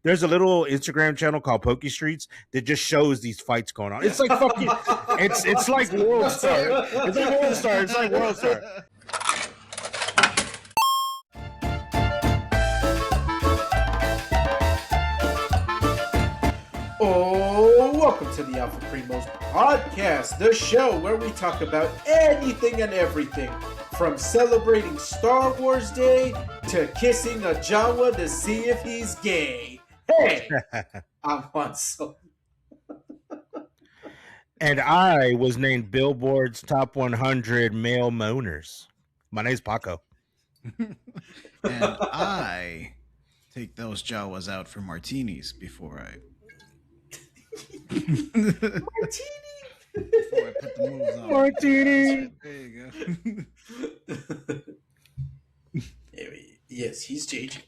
There's a little Instagram channel called Poke Streets that just shows these fights going on. It's like fucking. It's like World Star. It's like World Star. It's like World Star. Oh, welcome to the Alpha Primos podcast, the show where we talk about anything and everything, from celebrating Star Wars Day to kissing a Jawa to see if he's gay. Hey, I'm Hanso. And I was named Billboard's Top 100 Male Moaners. My name's Paco. And I take those Jawas out for martinis before I... Martini! Before I put the moves on. Martini! There you go. Yes, he's JJ.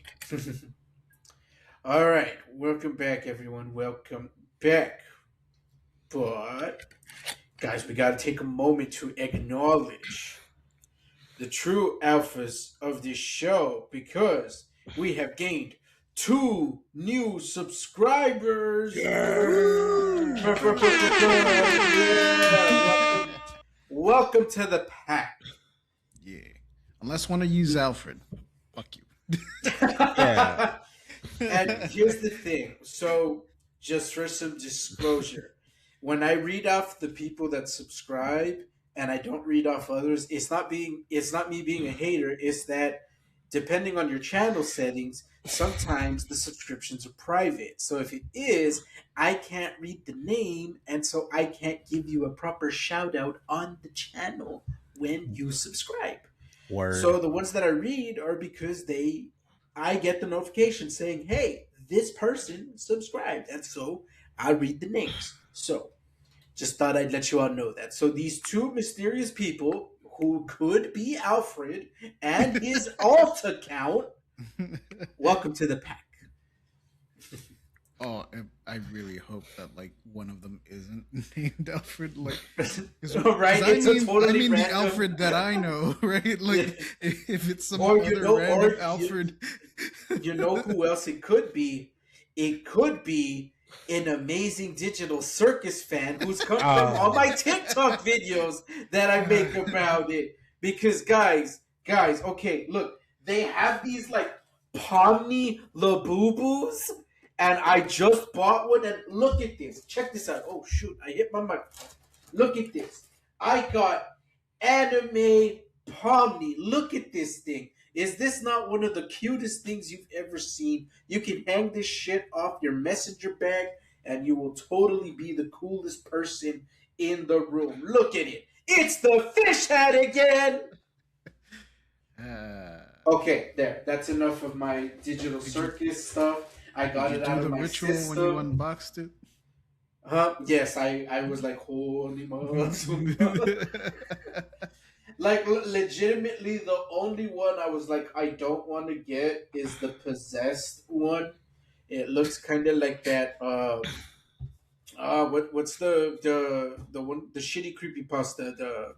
All right, welcome back, everyone. Welcome back. But, guys, we got to take a moment to acknowledge the true alphas of this show because we have gained 2 new subscribers. Yeah. Welcome to the pack. Yeah. Unless want to use Alfred. Fuck you. Yeah. And here's the thing. So, just for some disclosure, when I read off the people that subscribe and I don't read off others, it's not me being a hater. It's that depending on your channel settings, sometimes the subscriptions are private. So if it is, I can't read the name, and so I can't give you a proper shout out on the channel when you subscribe. Word. So the ones that I read are because I get the notification saying, hey, this person subscribed. And so I read the names. So just thought I'd let you all know that. So these 2 mysterious people who could be Alfred and his alt account, welcome to the pack. Oh, I really hope that like one of them isn't named Alfred. Like, right? It's a totally the random Alfred that I know, right? Like, if it's some or, other random Alfred, you know who else it could be? It could be an amazing digital circus fan who's come from all my TikTok videos that I make about it. Because guys, okay, look, they have these like Pomni Labubus, and I just bought one. And look at this. Check this out. Oh shoot, I hit my mic. Look at this. I got anime Pomni. Look at this thing. Is this not one of the cutest things you've ever seen? You can hang this shit off your messenger bag and you will totally be the coolest person in the room. Look at it. It's the fish hat again. Okay, there. That's enough of my digital circus stuff. I got it out of my system. Did you do the ritual when you unboxed it? Yes, I was like, holy moly. Like, legitimately, the only one I was like, I don't want to get is the possessed one. It looks kind of like that. What's the one, the shitty creepypasta? The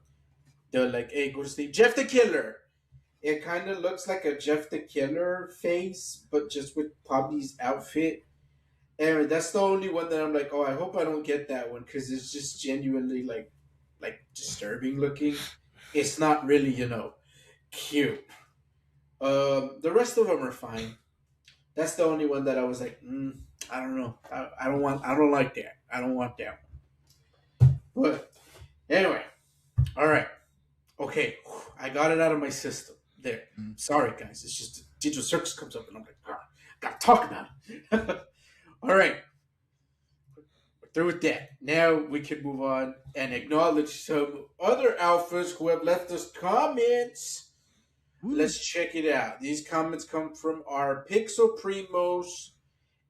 like, hey, go to sleep, Jeff the Killer. It kind of looks like a Jeff the Killer face, but just with Poppy's outfit. And that's the only one that I'm like, oh, I hope I don't get that one because it's just genuinely like disturbing looking. It's not really, cute. The rest of them are fine. That's the only one that I was like, I don't know. I don't like that. I don't want that one. But anyway, all right. Okay, I got it out of my system. There. Sorry, guys. It's just digital circus comes up and I'm like, gotta talk about it. All right. Through with that. Now we can move on and acknowledge some other alphas who have left us comments. Woo. Let's check it out. These comments come from our Pixel Primos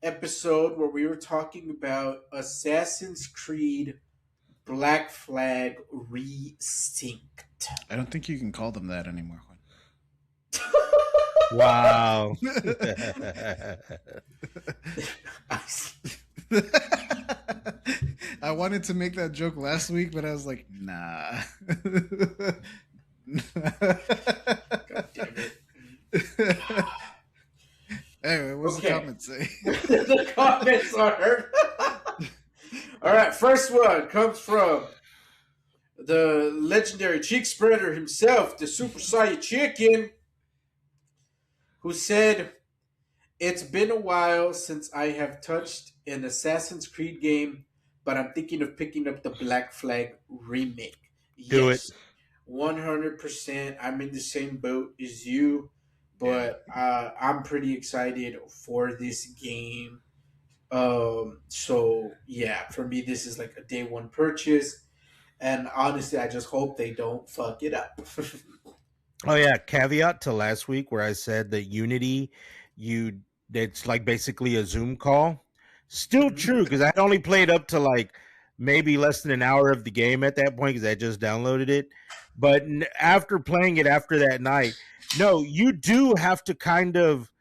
episode where we were talking about Assassin's Creed Black Flag Resync. I don't think you can call them that anymore. Wow. I wanted to make that joke last week, but I was like, nah. God damn it. Anyway, what's the comment say? the comments are. All right, first one comes from the legendary cheek spreader himself, the Super Saiyan Chicken, who said, "It's been a while since I have touched an Assassin's Creed game, but I'm thinking of picking up the Black Flag remake." Do it. Yes, 100%. I'm in the same boat as you, Yeah. but I'm pretty excited for this game. So yeah, for me, this is like a day one purchase, and honestly, I just hope they don't fuck it up. Oh yeah, caveat to last week where I said that Unity, you it's like basically a Zoom call. Still Mhm. true because I only played up to like maybe less than an hour of the game at that point because I just downloaded it. But after playing it after that night, no, you do have to kind of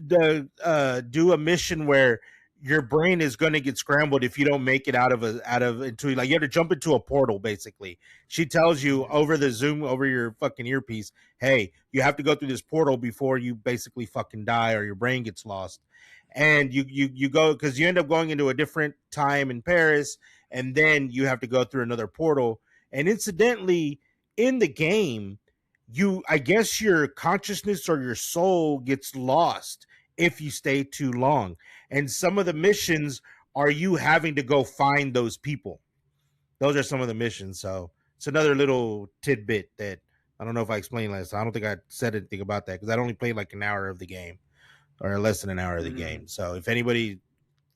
do a mission where your brain is going to get scrambled if you don't make it out of into like you have to jump into a portal basically. She tells you over the Zoom over your fucking earpiece, hey, you have to go through this portal before you basically fucking die or your brain gets lost. And you go because you end up going into a different time in Paris, and then you have to go through another portal. And incidentally, in the game, you I guess your consciousness or your soul gets lost if you stay too long. And some of the missions are you having to go find those people. Those are some of the missions. So it's another little tidbit that I don't know if I explained last time. I don't think I said anything about that because I'd only played like an hour of the game or less than an hour of the Mhm. game. So if anybody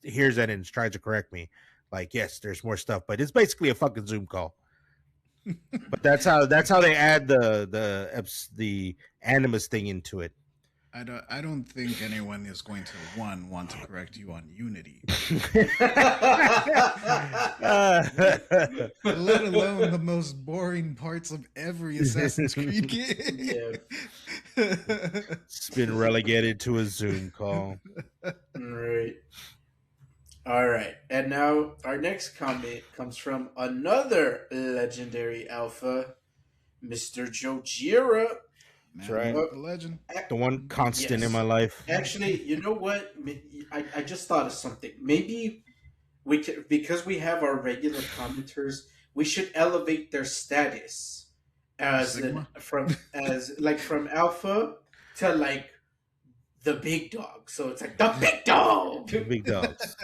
hears that and tries to correct me, like yes, there's more stuff, but it's basically a fucking Zoom call. But that's how they add the animus thing into it. I don't think anyone is going to want to correct you on Unity, let alone the most boring parts of every Assassin's Creed game. Yeah. It's been relegated to a Zoom call. Right. All right. And now our next comment comes from another legendary alpha, Mr. Jojira. That's Man, the right. myth, Uh, the legend. The one constant in my yes. life. Actually, you know what? I just thought of something. Maybe we can, because we have our regular commenters, we should elevate their status as Sigma. from alpha to like the big dog. So it's like the big dog. The big dogs.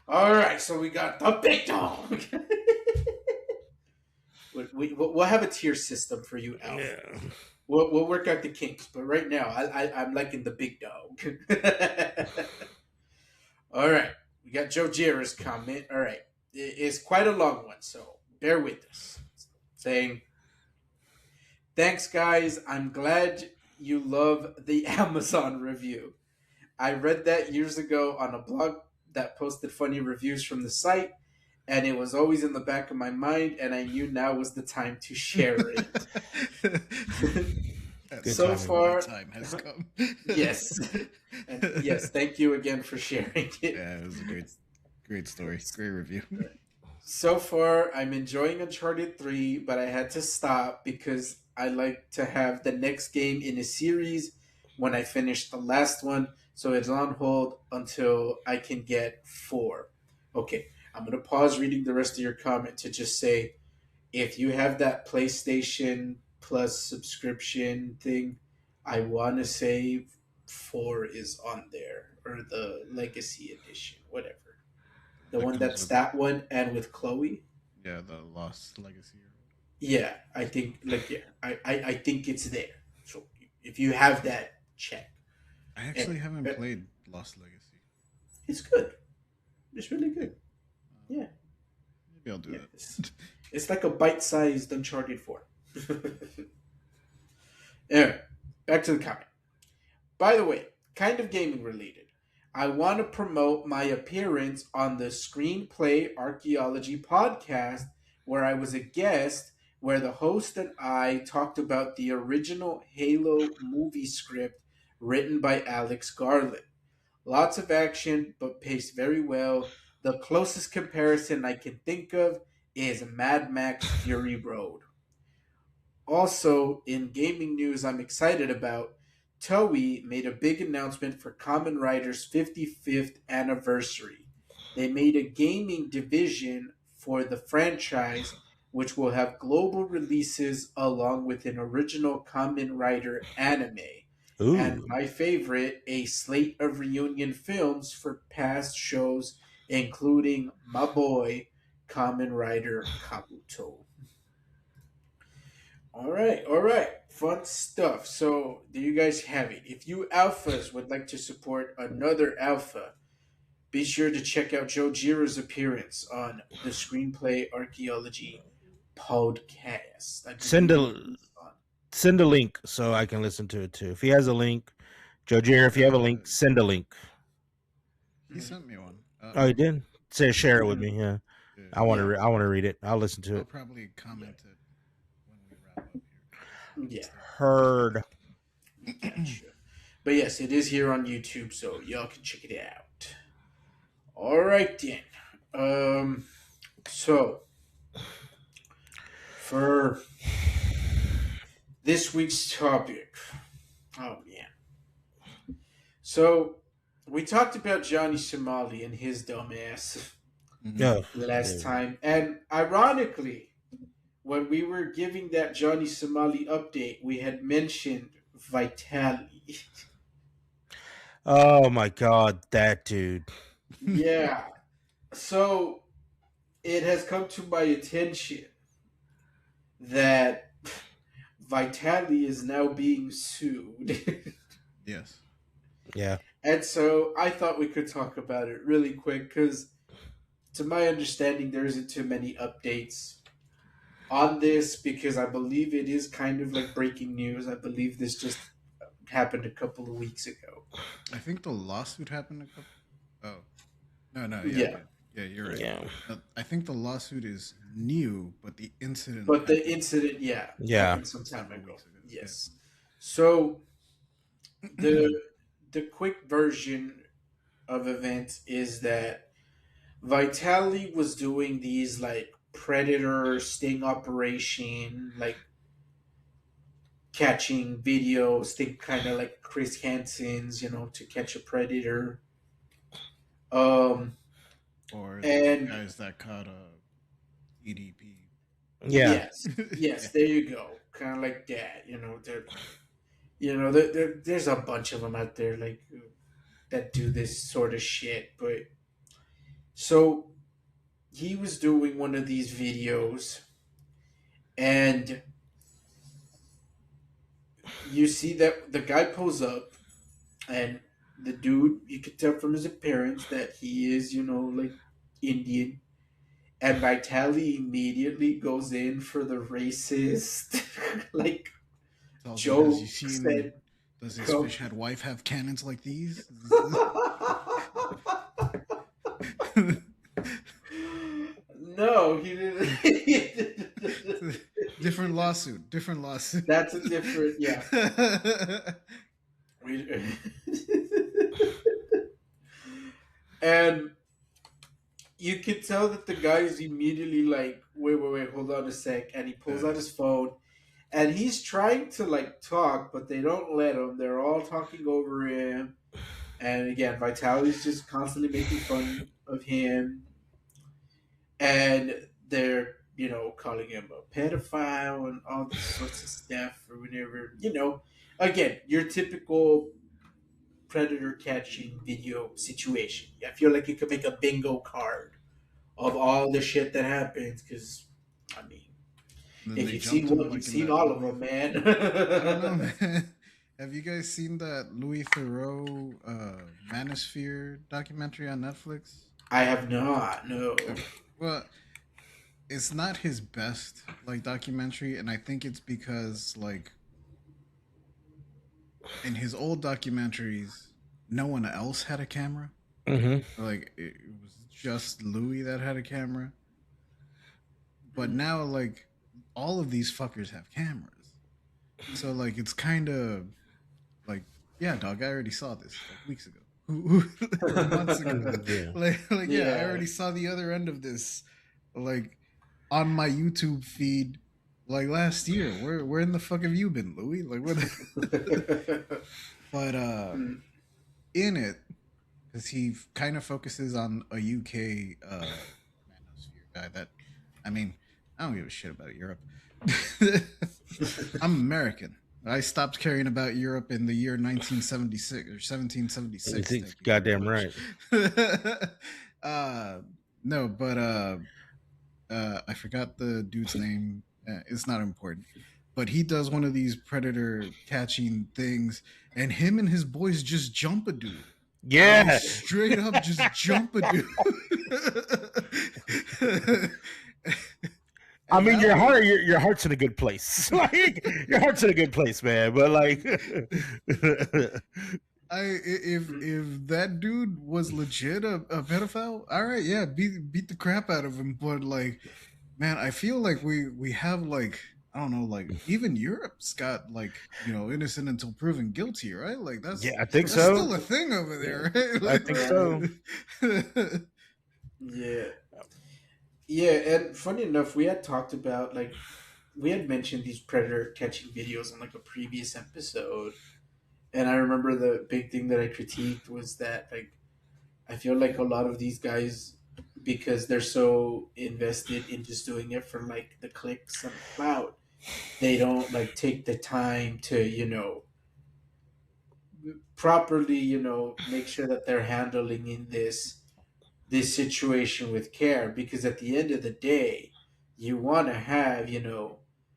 All right, so we got the big dog. We'll have a tier system for you, Alpha. Yeah. We'll work out the kinks, but right now I'm liking the big dog. All right, we got Joe Jira's comment. All right, it's quite a long one, so bear with us. Saying, "Thanks, guys. I'm glad you love the Amazon review. I read that years ago on a blog that posted funny reviews from the site, and it was always in the back of my mind, and I knew now was the time to share it." That's So how far, the time has come. yes, and yes, thank you again for sharing it. Yeah, it was a great story, great review. So far, I'm enjoying Uncharted 3, but I had to stop because I like to have the next game in a series when I finish the last one, so it's on hold until I can get 4. Okay, I'm going to pause reading the rest of your comment to just say if you have that PlayStation Plus subscription thing, I want to say 4 is on there, or the Legacy Edition, whatever. The That one comes that's with that one and with Chloe. yeah, the Lost Legacy. Yeah, I think I think it's there. So if you have that, check. I And, actually haven't uh, played Lost Legacy. it's good. It's really good. Yeah, Maybe I'll do yeah. that. It's like a bite-sized Uncharted 4. Anyway, back to the comment. By the way, kind of gaming related. I want to promote my appearance on the Screenplay Archaeology podcast, where I was a guest, where the host and I talked about the original Halo movie script written by Alex Garland. Lots of action, but paced very well. The closest comparison I can think of is Mad Max Fury Road. Also, in gaming news, I'm excited about. Toei made a big announcement for Kamen Rider's 55th anniversary. They made a gaming division for the franchise, which will have global releases along with an original Kamen Rider anime. And Ooh. my favorite, a slate of reunion films for past shows, including my boy, Kamen Rider Kabuto. All right. Fun stuff. So, there you guys have it. If you alphas would like to support another alpha, be sure to check out Joe Jira's appearance on the Screenplay Archaeology podcast. I Send believe it a is on. send a link so I can listen to it too. If he has a link, Joe Jr., if you have a link, send a link. He sent me one. Oh, you did? Say share it with Mhm. me. Yeah, Yeah, I want to. Yeah, I want to read it. I'll listen to I'll it. probably comment it when we wrap up yeah, Heard. here. gotcha. But yes, it is here on YouTube, so y'all can check it out. All right then. So for this week's topic, oh man. So we talked about Johnny Somali and his dumbass Yeah. last time, and ironically, when we were giving that Johnny Somali update, we had mentioned Vitaly. Oh my God, that dude. Yeah. So it has come to my attention that Vitaly is now being sued. Yes. Yeah. And so I thought we could talk about it really quick because, to my understanding, there isn't too many updates on this because I believe it is kind of like breaking news. I believe this just happened a couple of weeks ago. I think the lawsuit happened a couple. Oh, no, Yeah. yeah, you're right. Yeah. I think the lawsuit is new, but the incident. But the happened incident, Yeah. happened some time several ago. weeks ago. Yes. So the quick version of events is that Vitaly was doing these like predator sting operation, like catching videos, think kind of like Chris Hansen's, to catch a predator. Um, Or the and guys that caught a EDP. Yeah. yes, yes, there you go, kind of like that. There's a bunch of them out there like that do this sort of shit. But so he was doing one of these videos, and you see that the guy pulls up, and the dude, you could tell from his appearance that he is, like Indian. And Vitaly immediately goes in for the racist, like, Tells him, has you jokes seen? and Does his come. fish head wife have cannons like these? No, he didn't. Different lawsuit. Different lawsuit. That's a different, yeah. And you can tell that the guy is immediately like, wait, hold on a sec. And he pulls out his phone and he's trying to like talk, but they don't let him. They're all talking over him. And again, Vitaly's just constantly making fun of him. And they're, calling him a pedophile and all this sorts of stuff or whatever. Again, your typical predator catching video situation. I feel like you could make a bingo card of all the shit that happens because, I mean, if you've seen one, you've seen all of them, man. I don't know, man. Have you guys seen that Louis Theroux Manosphere documentary on Netflix? I have not, no. Well, it's not his best documentary, and I think it's because in his old documentaries, no one else had a camera. Mm-hmm. It was just Louis that had a camera. But now all of these fuckers have cameras. So it's kind of yeah, dog, I already saw this weeks ago. Months ago. Yeah. I already saw the other end of this on my YouTube feed like last year. Where in the fuck have you been, Louis? Like what? But Mm. in it, because he kind of focuses on a UK manosphere guy. That I mean, I don't give a shit about Europe. I'm American. I stopped caring about Europe in the year 1976 or 1776. Thank you very Goddamn much. right. uh, no, but I forgot the dude's name. It's not important. But he does one of these predator catching things, and him and his boys just jump a dude. They Yeah. straight up just jump a dude. I And mean, that was- your heart's in a good place. Like your heart's in a good place, man. But like, if that dude was legit a pedophile, all right, yeah, beat the crap out of him. But like, man, I feel like we have like I don't know, like even Europe's got like innocent until proven guilty, right? Like yeah, I think that's so. still a thing over there, right? I think so. Yeah. Yeah, and funny enough, we had talked about like we had mentioned these predator catching videos on like a previous episode, and I remember the big thing that I critiqued was that like I feel like a lot of these guys, because they're so invested in just doing it for like the clicks and the clout, they don't like take the time to properly make sure that they're handling in this situation with care, because at the end of the day you want to have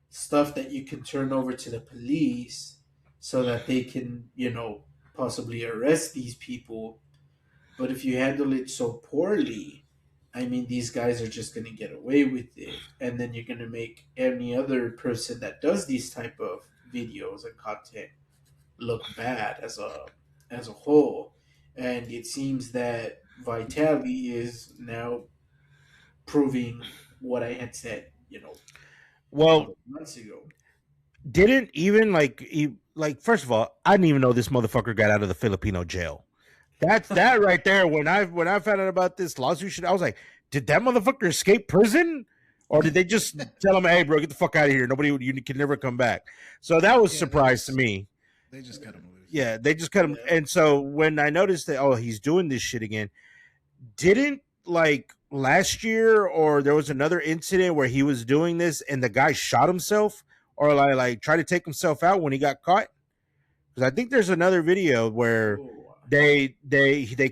stuff that you can turn over to the police so that they can possibly arrest these people. But if you handle it so poorly, I mean, these guys are just going to get away with it, and then you're going to make any other person that does these type of videos and content look bad as a whole. And it seems that Vitaly is now proving what I had said, a Well, couple of months ago. didn't even like first of all, I didn't even know this motherfucker got out of the Filipino jail. That's that right there. When I found out about this lawsuit shit, I was like, did that motherfucker escape prison? Or did they just tell him, hey, bro, get the fuck out of here? You can never come back. So that was a Yeah, surprise to me. they just cut him loose. Yeah, they just cut him. Yeah. And so when I noticed that, oh, he's doing this shit again, didn't like last year or there was another incident where he was doing this and the guy shot himself or like tried to take himself out when he got caught? Because I think there's another video where Oh, they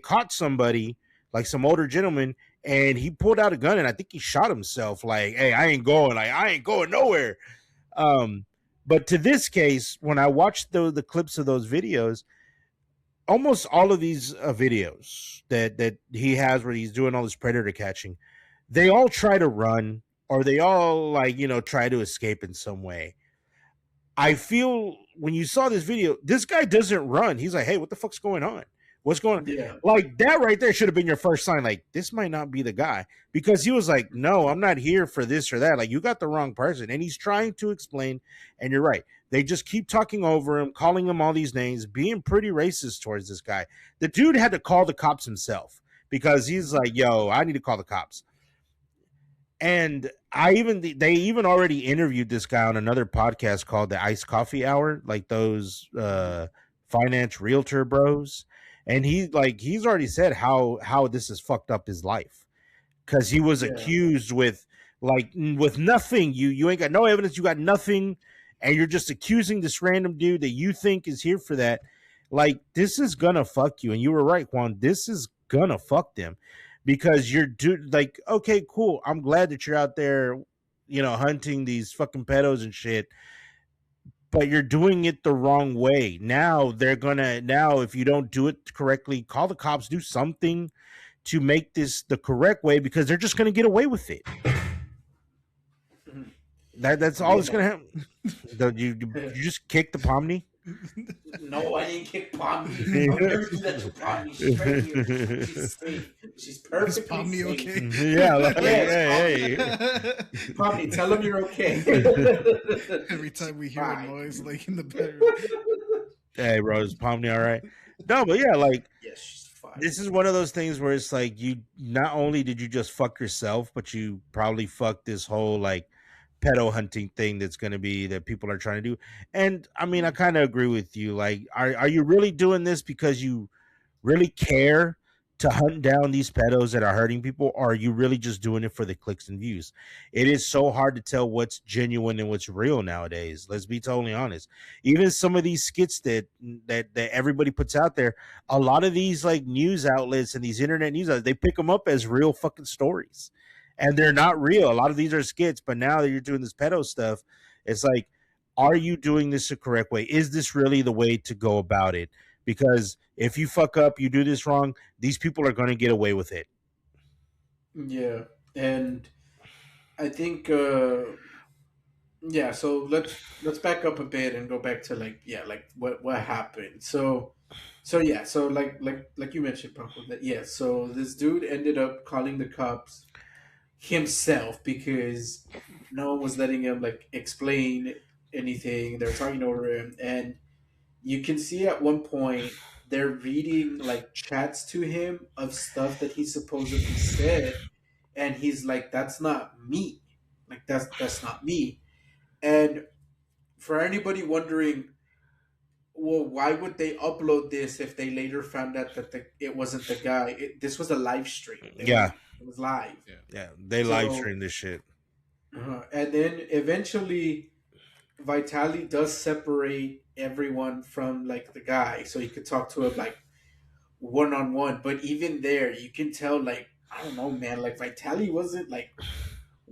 caught somebody, like some older gentleman, and he pulled out a gun and I think he shot himself. Like, hey, I ain't going nowhere. Um, but to this case, when I watched the clips of those videos, almost all of these videos that he has where he's doing all this predator catching, they all try to run or they all like try to escape in some way. I feel when you saw this video, this guy doesn't run. He's like, hey, what the fuck's going on? What's going on? yeah. Like that right there should have been your first sign. Like, this might not be the guy. Because he was like, no, I'm not here for this or that. Like, you got the wrong person. And he's trying to explain. And you're right. They just keep talking over him, calling him all these names, being pretty racist towards this guy. The dude had to call the cops himself because he's like, yo, I need to call the cops. And they even already interviewed this guy on another podcast called the Iced Coffee Hour, like those finance realtor bros. And he's already said how this has fucked up his life because he was Yeah. accused with nothing. You ain't got no evidence. You got nothing, and you're just accusing this random dude that you think is here for that. Like, this is gonna fuck you. And you were right, Juan. This is gonna fuck them because you're like, okay, cool. I'm glad that you're out there, hunting these fucking pedos and shit. But you're doing it the wrong way. Now if you don't do it correctly, call the cops, do something to make this the correct way because they're just gonna get away with it. That's all that's gonna happen. You just kick the Pomni? No, I didn't kick Pomni. I'll never do that to Pomni. She's right here. She's safe. She's perfectly Is Pomni safe. okay? Yeah, like, Yes, hey. Pomni, tell him you're okay. Every time we hear Fine. a noise like in the bedroom. Hey, bro, is Pomni all right? No, but yeah, like, Yes, she's fine. this is one of those things where it's like you not only did you just fuck yourself, but you probably fucked this whole like pedo hunting thing that's going to be that people are trying to do. And I mean, I kind of agree with you. Like, are you really doing this because you really care to hunt down these pedos that are hurting people, or are you really just doing it for the clicks and views? It is so hard to tell what's genuine and what's real nowadays. Let's be totally honest. Even some of these skits that everybody puts out there, a lot of these like news outlets and these internet news outlets, they pick them up as real fucking stories, and they're not real. A lot of these are skits, but now that you're doing this pedo stuff, it's like, are you doing this the correct way? Is this really the way to go about it? Because if you fuck up, you do this wrong, these people are going to get away with it. Yeah, and I think yeah. So let's back up a bit and go back to like yeah, like what happened. So yeah, so like you mentioned, Paco, that yeah. So this dude ended up calling the cops himself because no one was letting him like explain anything. They're talking over him, and you can see at one point they're reading like chats to him of stuff that he supposedly said, and he's like, "That's not me. Like that's not me." And for anybody wondering, well, why would they upload this if they later found out that it wasn't the guy? This was a live stream. Yeah, It was live. Yeah. yeah, they live So stream this shit. and then eventually Vitali does separate everyone from like the guy, so he could talk to him like one on one. But even there, you can tell like I don't know, man. Like Vitali wasn't like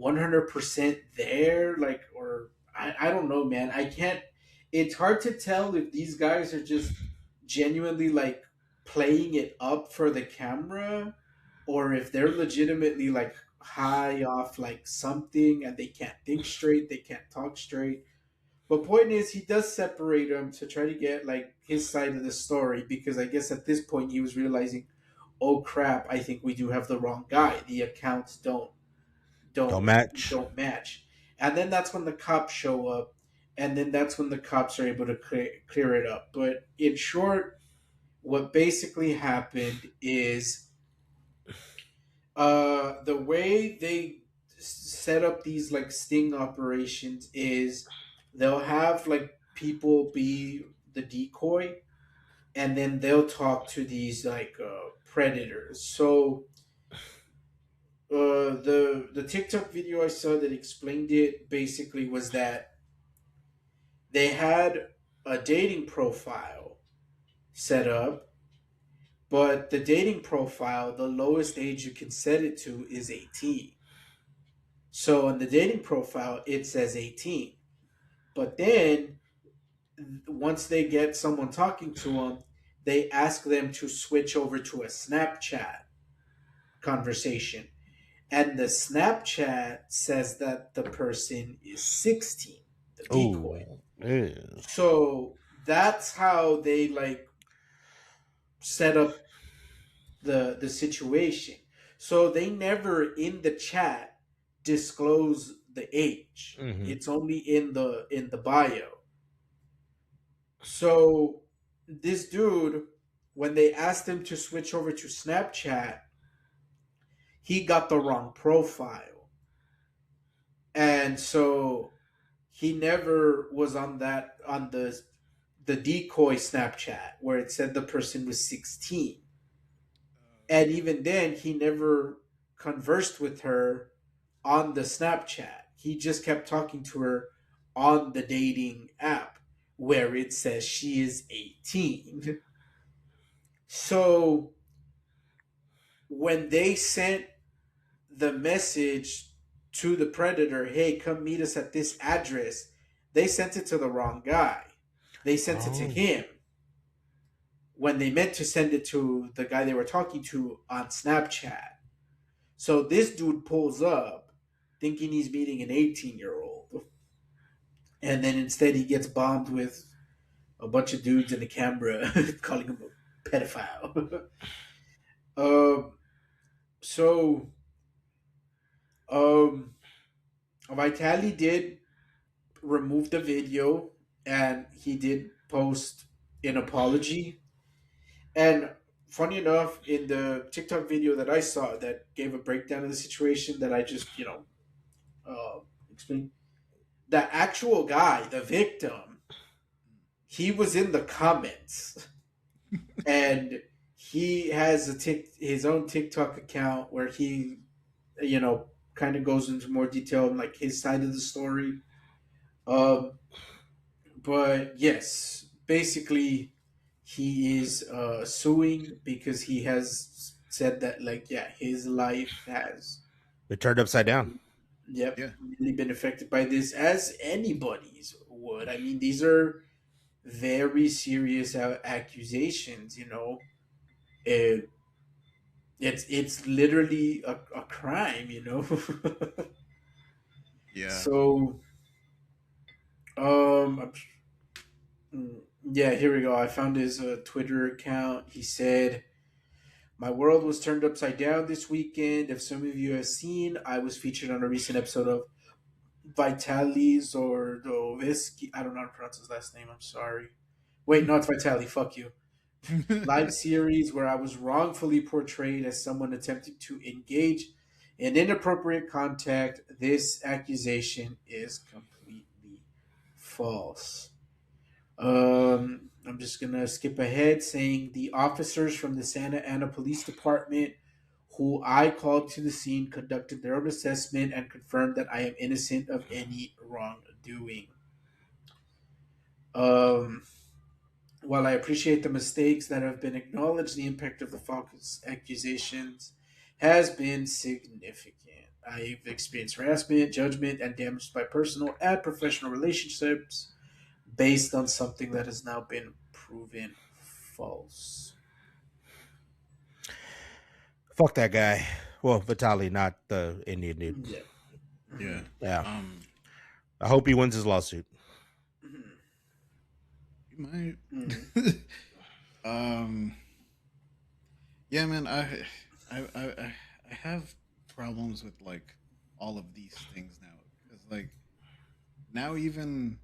100% there, like or I don't know, man. I can't. It's hard to tell if these guys are just genuinely like playing it up for the camera, or if they're legitimately like high off like something and they can't think straight, they can't talk straight. But point is, he does separate them to try to get like his side of the story because I guess at this point he was realizing, oh crap, I think we do have the wrong guy. The accounts Don't don't match. don't match, and then that's when the cops show up, and then that's when the cops are able to clear it up. But in short, what basically happened is the way they set up these like sting operations is they'll have like people be the decoy and then they'll talk to these like predators. So the TikTok video I saw that explained it basically was that they had a dating profile set up, but the dating profile, the lowest age you can set it to is 18. So on the dating profile, it says 18. But then once they get someone talking to them, they ask them to switch over to a Snapchat conversation. And the Snapchat says that the person is 16, the decoy. Oh, yeah. So that's how they like set up the situation. So they never in the chat disclose the age. Mm-hmm. It's only in the bio. So this dude, when they asked him to switch over to Snapchat, he got the wrong profile. And so he never was on that on the decoy Snapchat where it said the person was 16. And even then he never conversed with her on the Snapchat. He just kept talking to her on the dating app where it says she is 18. So when they sent the message to the predator, hey, come meet us at this address, they sent it to the wrong guy. They sent it to Oh. him when they meant to send it to the guy they were talking to on Snapchat. So this dude pulls up thinking he's meeting an 18-year-old. And then instead he gets bombed with a bunch of dudes in a camera calling him a pedophile. um, so um, Vitali did remove the video and he did post an apology. And funny enough, in the TikTok video that I saw that gave a breakdown of the situation that I just, explained, the actual guy, the victim, he was in the comments, and he has his own TikTok account where he, kind of goes into more detail on like his side of the story. Um, but yes, basically, he is suing because he has said that, like, yeah, his life has, It turned upside down. yep, Yeah. really been affected by this, as anybody's would. I mean, these are very serious accusations. It, it's literally a crime. Yeah. So, um, yeah, here we go. I found his Twitter account. He said, "My world was turned upside down this weekend. If some of you have seen, I was featured on a recent episode of Vitaly Zordovisky. I don't know how to pronounce his last name. I'm sorry. Wait, no, it's Vitaly. Fuck you. Live series where I was wrongfully portrayed as someone attempting to engage in inappropriate contact. This accusation is completely false." I'm just gonna skip ahead, saying the officers from the Santa Ana Police Department, who I called to the scene, conducted their own assessment and confirmed that I am innocent of any wrongdoing. Um, while I appreciate the mistakes that have been acknowledged, the impact of the false accusations has been significant. I've experienced harassment, judgment, and damage to my personal and professional relationships based on something that has now been proven false. Fuck that guy. Well, Vitaly, not the Indian dude. Yeah. Yeah. Mhm. Yeah. Um, I hope he wins his lawsuit. Mhm. you might. Mhm. um, yeah, man. I have problems with like all of these things now because like now even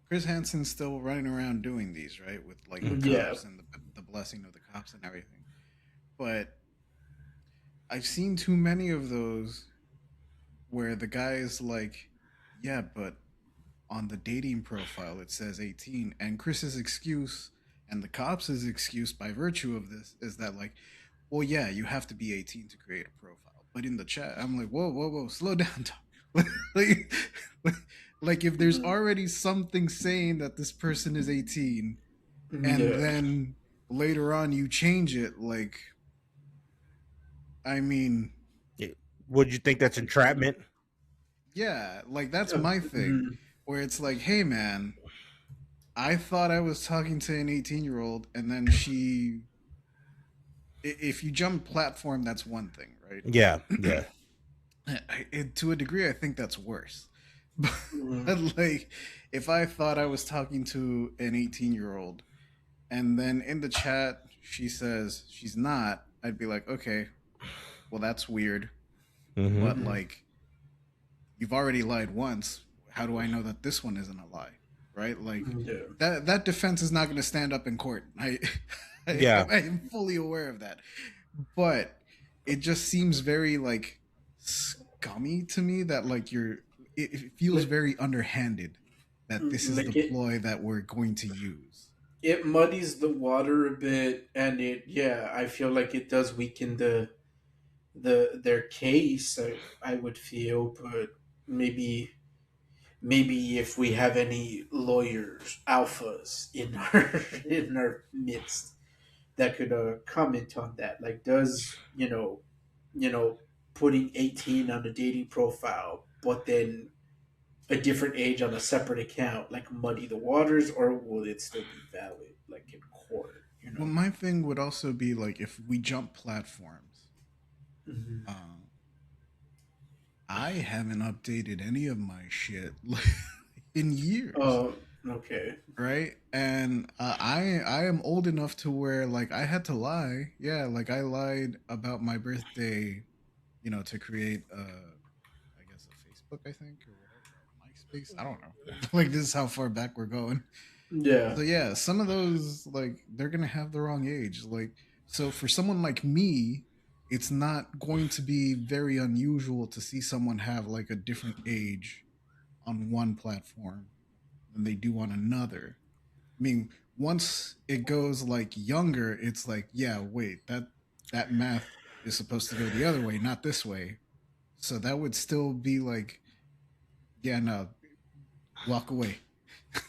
Chris Hansen's still running around doing these right with like the Yeah. cops and the blessing of the cops and everything. But I've seen too many of those where the guy is like, yeah, but on the dating profile it says 18, and Chris's excuse and the cops' excuse by virtue of this is that like, well, yeah, you have to be 18 to create a profile. But in the chat, I'm like, whoa, whoa, whoa, slow down, dog. like, like if there's Mhm. already something saying that this person is 18, and Yeah. then later on you change it, like, I mean, Yeah. Would you think that's entrapment? yeah, like that's my thing, Mhm. where it's like, hey, man, I thought I was talking to an 18-year-old, and then she. If you jump platform, that's one thing, Yeah. right? Yeah. To a degree, I think that's worse. Mhm. But like, if I thought I was talking to an 18-year-old, and then in the chat she says she's not, I'd be like, okay, well that's weird. Mm-hmm. But Mhm. like, you've already lied once. How do I know that this one isn't a lie? Right? Like Yeah. that defense is not going to stand up in court. Yeah. I am fully aware of that. But it just seems very like scummy to me that like it feels Like, very underhanded that this is the like it, ploy that we're going to use. it muddies the water a bit, and yeah, I feel like it does weaken their case. I would feel, but maybe maybe if we have any lawyers, alphas in our in our midst, that could comment on that. Like, does putting 18 on a dating profile, but then a different age on a separate account, like muddy the waters, or will it still be valid, like in court? Well, my thing would also be like if we jump platforms. Mm-hmm. Um, I haven't updated any of my shit in years, Oh, okay. right? And I am old enough to where like I had to lie. Yeah, like I lied about my birthday, to create I guess a Facebook, I think, or whatever, or MySpace. I don't know. Like this is how far back we're going. Yeah. So yeah, some of those like they're gonna have the wrong age. Like so for someone like me, it's not going to be very unusual to see someone have like a different age on one platform than they do on another. I mean, once it goes like younger, it's like, yeah, wait, that math is supposed to go the other way, not this way. So that would still be like, yeah, no, walk away.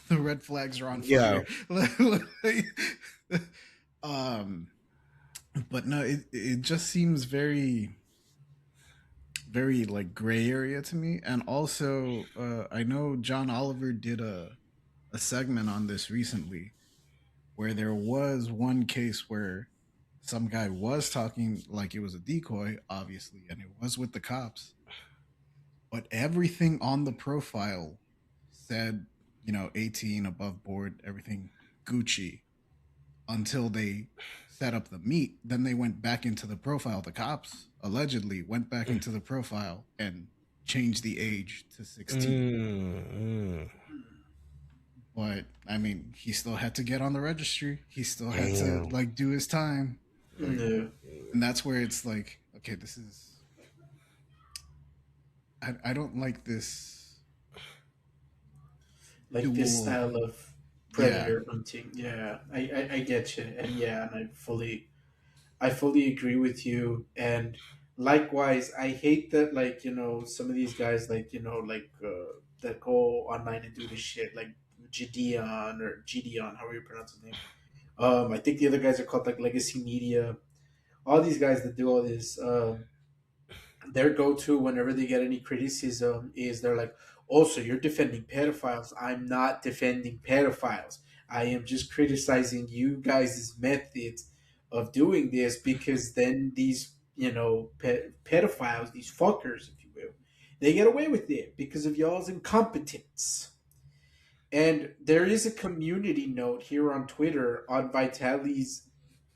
The red flags are on Yeah. fire. um, but no, it just seems very like gray area to me. And also, I know John Oliver did a segment on this recently, where there was one case where some guy was talking like it was a decoy, obviously, and it was with the cops, but everything on the profile said, 18 above board, everything Gucci, until they set up the meet. Then they went back into the profile. The cops allegedly went back into the profile and changed the age to 16. But I mean, he still had to get on the registry. He still had to Damn. like do his time. Like, Yeah. and that's where it's like, okay, this is. I don't like this Like this dual. style of Yeah, predator hunting. Yeah, I get you, and yeah, and I fully agree with you. And likewise, I hate that, like, some of these guys, like, that go online and do this shit, like Gideon or Gideon, however you pronounce his name. I think the other guys are called like Legacy Media. All these guys that do all this, their go-to whenever they get any criticism is they're like, "Oh, so you're defending pedophiles? I'm not defending pedophiles. I am just criticizing you guys' methods of doing this, because then these, pedophiles, these fuckers, if you will, they get away with it because of y'all's incompetence." And there is a community note here on Twitter on Vitaly's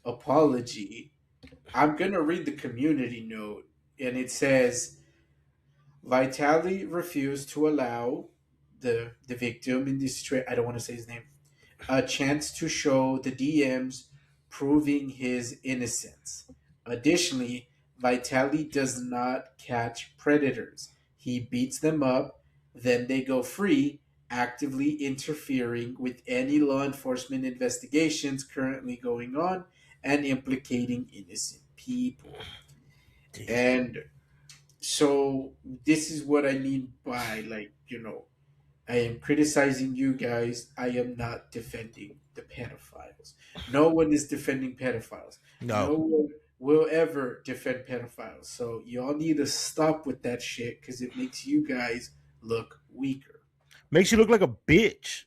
apology. I'm gonna read the community note, and it says, Vitaly refused to allow the victim in this I don't want to say his name, a chance to show the DMs proving his innocence. Additionally, Vitaly does not catch predators. He beats them up, then they go free, actively interfering with any law enforcement investigations currently going on and implicating innocent people. Damn. And so this is what I mean by, like, I am criticizing you guys. I am not defending the pedophiles. No one is defending pedophiles. No. No one will ever defend pedophiles. So y'all need to stop with that shit, because it makes you guys look weaker. Makes you look like a bitch.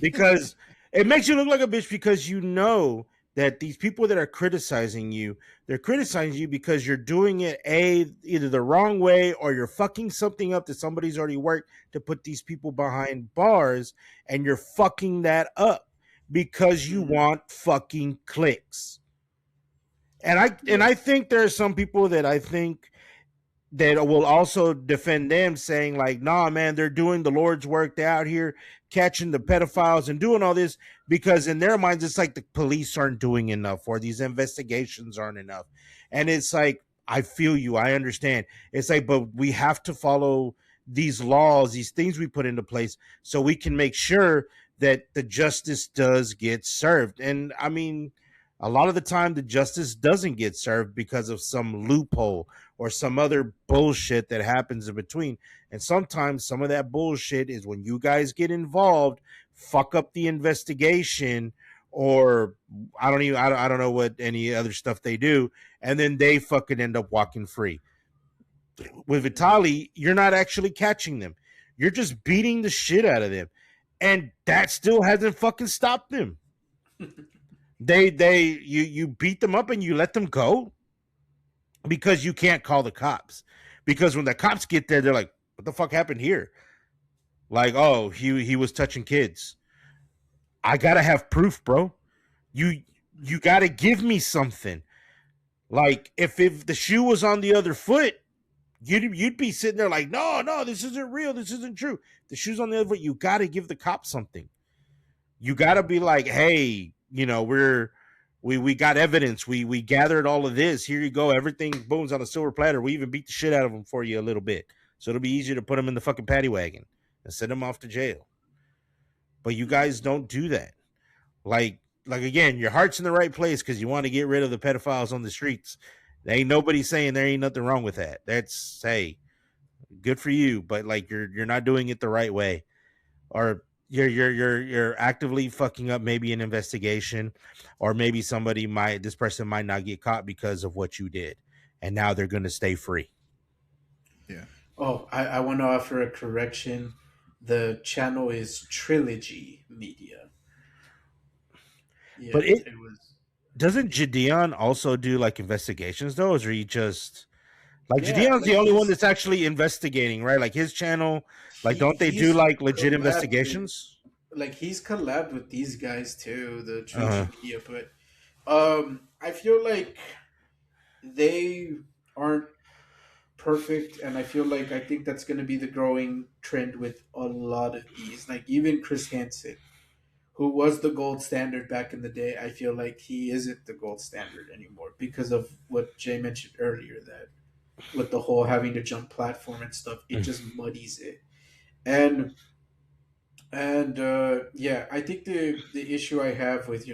Because it makes you look like a bitch because you know that these people that are criticizing you, they're criticizing you because you're doing it either the wrong way, or you're fucking something up that somebody's already worked to put these people behind bars, and you're fucking that up because you Mhm. want fucking clicks. And Yeah. I think there are some people that I think that will also defend them, saying like, nah, man, they're doing the Lord's work. They're out here catching the pedophiles and doing all this, because in their minds it's like the police aren't doing enough, or these investigations aren't enough. And it's like, I feel you, I understand. It's like, but we have to follow these laws, these things we put into place, so we can make sure that the justice does get served. And I mean, a lot of the time the justice doesn't get served because of some loophole or some other bullshit that happens in between. And sometimes some of that bullshit is when you guys get involved, fuck up the investigation, or I don't know what any other stuff they do, and then they fucking end up walking free. With Vitaly, you're not actually catching them. You're just beating the shit out of them. And that still hasn't fucking stopped them. You beat them up and you let them go because you can't call the cops. Because when the cops get there, they're like, "What the fuck happened here?" Like, "Oh, he was touching kids." I gotta have proof, bro. You you gotta give me something. Like, if the shoe was on the other foot, you'd be sitting there like, no, this isn't real. This isn't true. The shoe's on the other foot. You gotta give the cops something. You gotta be like, hey, we got evidence. We gathered all of this. Here you go. Everything boom's on a silver platter. We even beat the shit out of them for you a little bit, so it'll be easier to put them in the fucking paddy wagon and send them off to jail. But you guys don't do that. Like again, your heart's in the right place because you want to get rid of the pedophiles on the streets. There ain't nobody saying there ain't nothing wrong with that. That's, hey, good for you, but like you're not doing it the right way, or you're actively fucking up maybe an investigation, or maybe this person might not get caught because of what you did, and now they're gonna stay free. Yeah. Oh, I want to offer a correction. The channel is Trilogy Media. But Yeah, it it was. doesn't Jadeon also do like investigations though, or is he just like Yeah, Jadeon's the like only one that's actually investigating, right? Like his channel, like don't they do he's like legit collabed with investigations? he's collabed with these guys too, the Uh, Trilogy Media. But I feel like they aren't perfect, and I think that's going to be the growing trend with a lot of these. Like even Chris Hansen, who was the gold standard back in the day, I feel like he isn't the gold standard anymore because of what Jay mentioned earlier, that with the whole having to jump platform and stuff, it just muddies it. And yeah, I think the issue I have with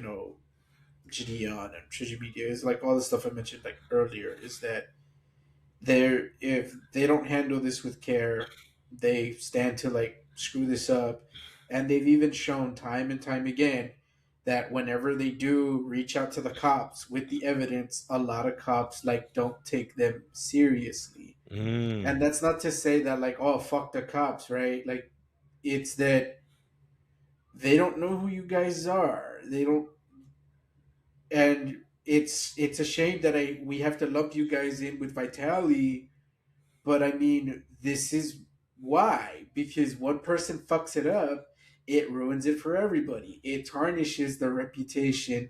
Gideon and Trigger Media is like all the stuff I mentioned like earlier is that if they don't handle this with care, they stand to like screw this up. And they've even shown time and time again that whenever they do reach out to the cops with the evidence, a lot of cops like don't take them seriously. And mm. that's not to say that like, oh, fuck the cops, right? Like it's that they don't know who you guys are. They don't, and it's a shame that I we have to lump you guys in with Vitaly. But I mean, this is why. Because one person fucks it up, it ruins it for everybody. It tarnishes the reputation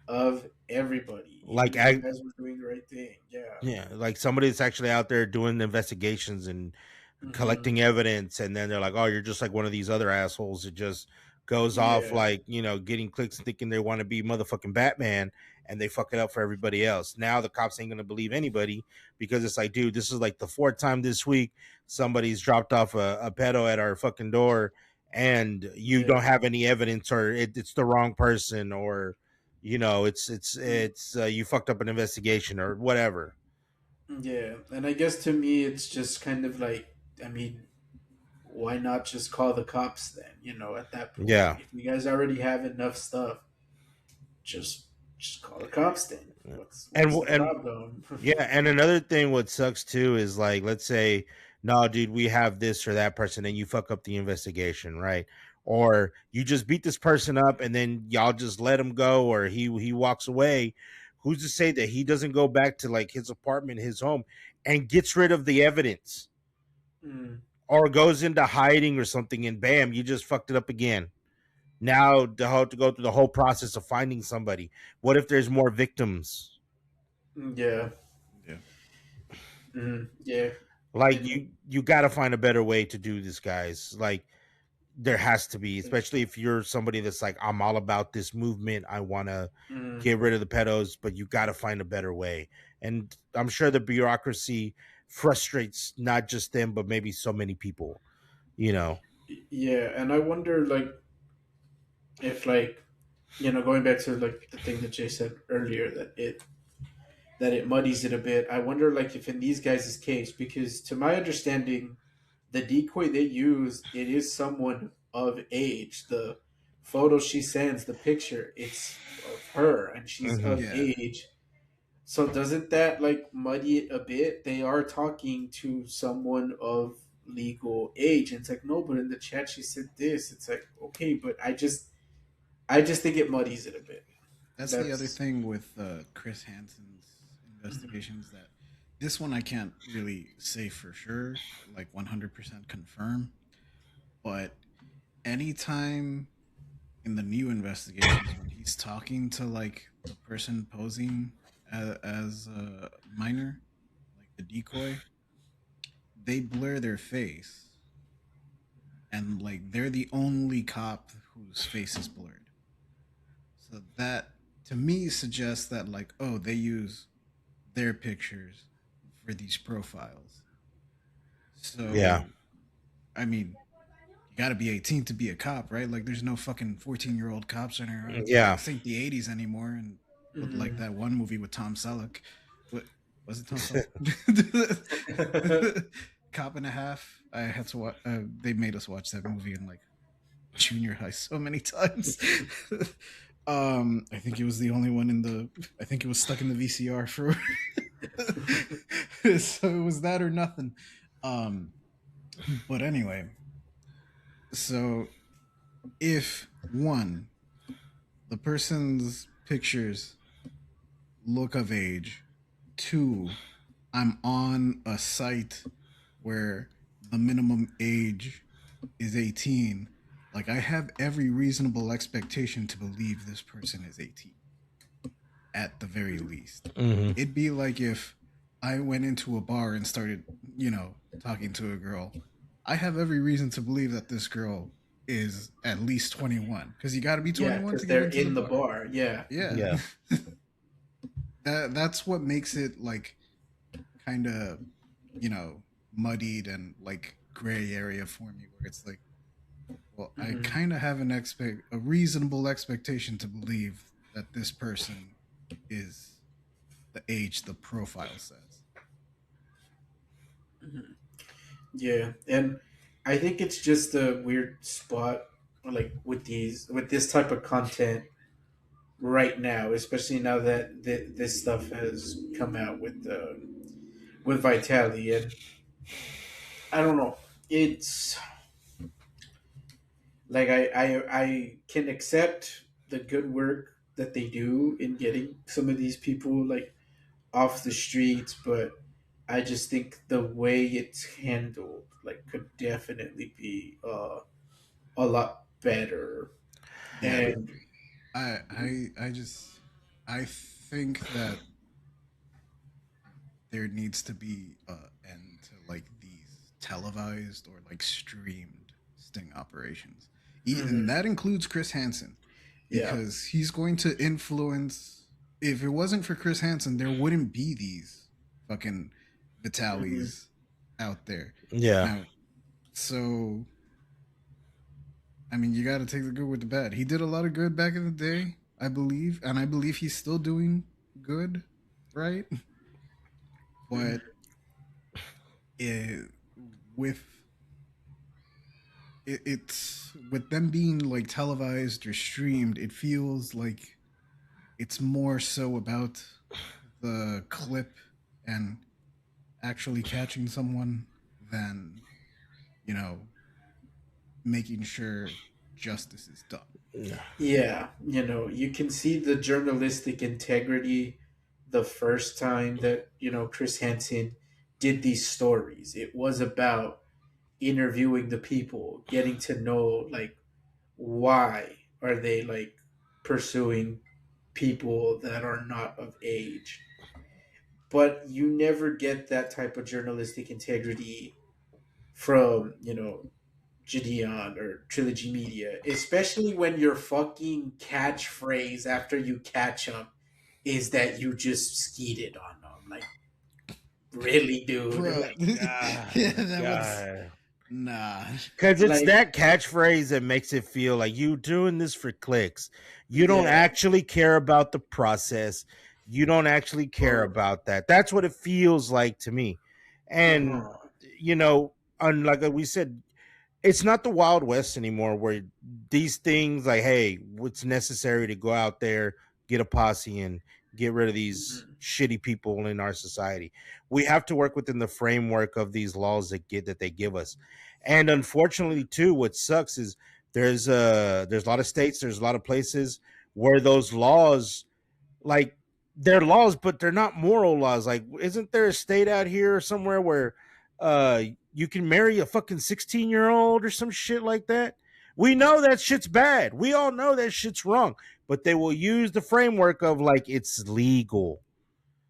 of everybody, even like if you guys were doing the right thing. Yeah. Yeah, like somebody that's actually out there doing the investigations and Hmm. collecting evidence, and then they're like, "Oh, you're just like one of these other assholes." It just goes off Yeah. like, getting clicks, thinking they want to be motherfucking Batman, and they fuck it up for everybody else. Now the cops ain't gonna believe anybody because it's like, dude, this is like the fourth time this week somebody's dropped off a pedo at our fucking door, and you Yeah. don't have any evidence, or it's the wrong person, or you fucked up an investigation or whatever. Yeah. And I guess to me, it's just kind of like, I mean, why not just call the cops then? At that point, Yeah. if you guys already have enough stuff, just just call the cops then. What's the And problem? yeah, and another thing what sucks too is like, let's say, no, dude, we have this or that person, and you fuck up the investigation, right? Or you just beat this person up and then y'all just let him go, or he walks away. Who's to say that he doesn't go back to like his apartment, his home, and gets rid of the evidence, Mm, or goes into hiding or something, and bam, you just fucked it up again. Now to go through the whole process of finding somebody. What if there's more victims? yeah. Yeah. Yeah. Like And you got to find a better way to do this, guys. Like there has to be, especially if you're somebody that's like, I'm all about this movement. I want to mm, get rid of the pedos, but you got to find a better way. And I'm sure the bureaucracy frustrates not just them, but maybe so many people. You know. yeah, and I wonder like if like going back to like the thing that Jay said earlier that it muddies it a bit. I wonder like if in these guys' case, because to my understanding, the decoy they use, it is someone of age. The photo she sends, the picture, it's of her and she's Hmm. of Yeah. age. So doesn't that like muddy it a bit? They are talking to someone of legal age. And it's like, no, but in the chat she said this. It's like, okay, but I just think it muddies it a bit. That's the other That's thing with Chris Hansen's investigations, that this one I can't really say for sure, like 100% confirm, but anytime in the new investigations when he's talking to like the person posing as a minor, like the decoy, they blur their face, and like they're the only cop whose face is blurred. So that to me suggests that like, oh, they use their pictures for these profiles. Yeah. So I mean, you got to be 18 to be a cop, right? Like, there's no fucking 14-year-old cops running around. Yeah. This ain't the 80s anymore. And with like Mhm. that one movie with Tom Selleck, what was it? Tom Selleck, Cop and a Half. I had to watch. They made us watch that movie in like junior high so many times. I think it was the only one in the. I think it was stuck in the VCR for. So it was that or nothing. Um, but anyway, so if one, the person's pictures look of age, two, I'm on a site where the minimum age is 18, like I have every reasonable expectation to believe this person is 18 at the very least. Hmm. It'd be like if I went into a bar and started, talking to a girl. I have every reason to believe that this girl is at least 21 because you got to be Yeah, 21 because to get they're into the in the bar. bar. Yeah. Yeah. Yeah. That's what makes it like kind of, muddied and like gray area for me where it's like, well, I Hmm. kind of have a reasonable expectation to believe that this person is the age the profile says. Hmm. Yeah, and I think it's just a weird spot, like with this type of content right now, especially now that this stuff has come out with Vitaly, and I don't know. It's like I can accept the good work that they do in getting some of these people like off the streets, but I just think the way it's handled like could definitely be a lot better. Yeah, And I think that there needs to be an end to like these televised or like streamed sting operations. And mhm, that includes Chris Hansen yeah, because he's going to influence. If it wasn't for Chris Hansen, there wouldn't be these fucking hmm, Vitalis out there. Yeah. Now, so I mean, you got to take the good with the bad. He did a lot of good back in the day, I believe, and I believe he's still doing good, right? hmm, But it, with it's with them being like televised or streamed, it feels like it's more so about the clip and actually catching someone than you know making sure justice is done. yeah. You can see the journalistic integrity the first time that Chris Hansen did these stories. It was about interviewing the people, getting to know like why are they like pursuing people that are not of age. But you never get that type of journalistic integrity from Gideon or Trilogy Media, especially when your fucking catchphrase after you catch them is that you just skeeted on them. Like, really, dude? Bro, Like, yeah, God, that was God. nah. Because it's like, that catchphrase that makes it feel like you doing this for clicks. You don't yeah. actually care about the process. You don't actually care Or, about that. That's what it feels like to me. And uh-huh. you know, like we said, it's not the Wild West anymore where these things like, hey, what's necessary to go out there, get a posse and get rid of these Mhm. shitty people in our society. We have to work within the framework of these laws that they give us. And unfortunately, too, what sucks is there's a lot of states, there's a lot of places where those laws like they're laws, but they're not moral laws. Like, isn't there a state out here somewhere where you can marry a fucking 16-year-old or some shit like that? We know that shit's bad. We all know that shit's wrong, but they will use the framework of like it's legal.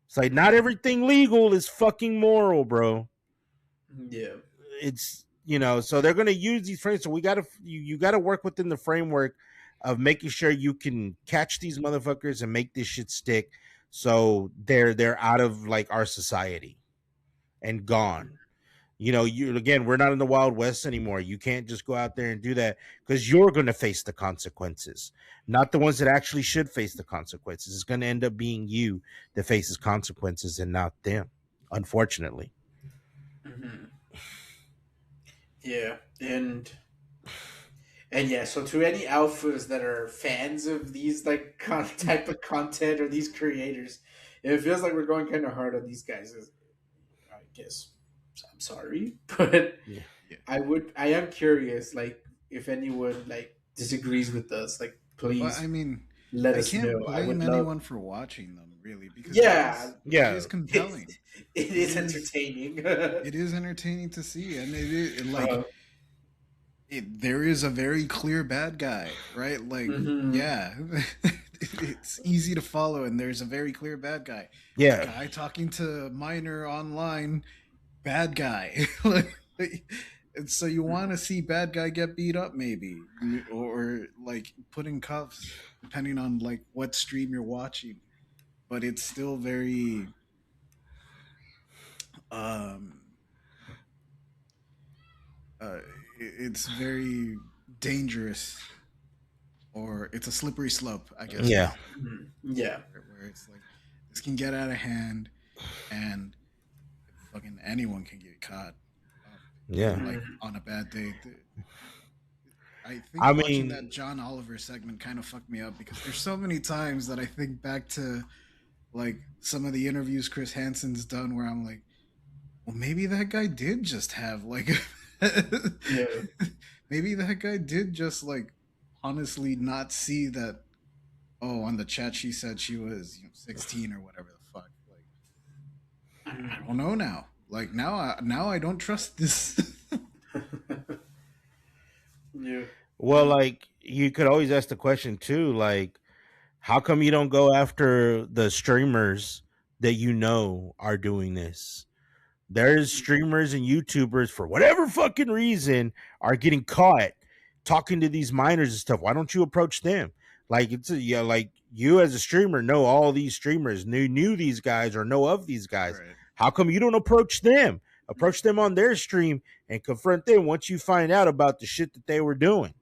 It's like not everything legal is fucking moral, bro. Yeah. It's so they're going to use these frames. So we got to you got to work within the framework of making sure you can catch these motherfuckers and make this shit stick, so they're out of like our society and gone. We're not in the Wild West anymore. You can't just go out there and do that because you're going to face the consequences, not the ones that actually should face the consequences. It's going to end up being you that faces consequences and not them, unfortunately. Mm-hmm. Yeah, and yeah. So to any alphas that are fans of these like type of content or these creators, it feels like we're going kind of hard on these guys. I guess I'm sorry, but Yeah. Yeah. I am curious, like if anyone like disagrees with us, like But I please mean, let I us know. can't I blame would love. anyone for watching them, really, because Yeah, it is Yeah. it, compelling. it It is is entertaining. it is entertaining to see, and it is like uh, there is a very clear bad guy, right? Like, mhm. yeah, it's easy to follow, and there's a very clear bad guy. Yeah. Guy talking to minor online, bad guy. like, and so you want to see bad guy get beat up, maybe, or like put in cuffs, depending on like what stream you're watching. But it's still very um uh it's very dangerous, or it's a slippery slope, I guess you could Yeah. say, Mhm. Yeah. where it's like this can get out of hand, and fucking anyone can get caught up, Yeah. like Mhm. on a bad day. I think I watching that mean, John Oliver segment kind of fucked me up, because there's so many times that I think back to like some of the interviews Chris Hansen's done where I'm like, well, maybe that guy did just have like Yeah. maybe that guy did just like honestly not see that, oh, on the chat she said she was 16 or whatever the fuck. Like, I Mhm. don't know now. Like now I don't trust this. Yeah. well, like you could always ask the question too, like, how come you don't go after the streamers that are doing this? There's streamers and YouTubers for whatever fucking reason are getting caught talking to these minors and stuff. Why don't you approach them? Like like you as a streamer know all these streamers, knew these guys or know of these guys. Right. How come you don't approach them? Approach them on their stream and confront them once you find out about the shit that they were doing.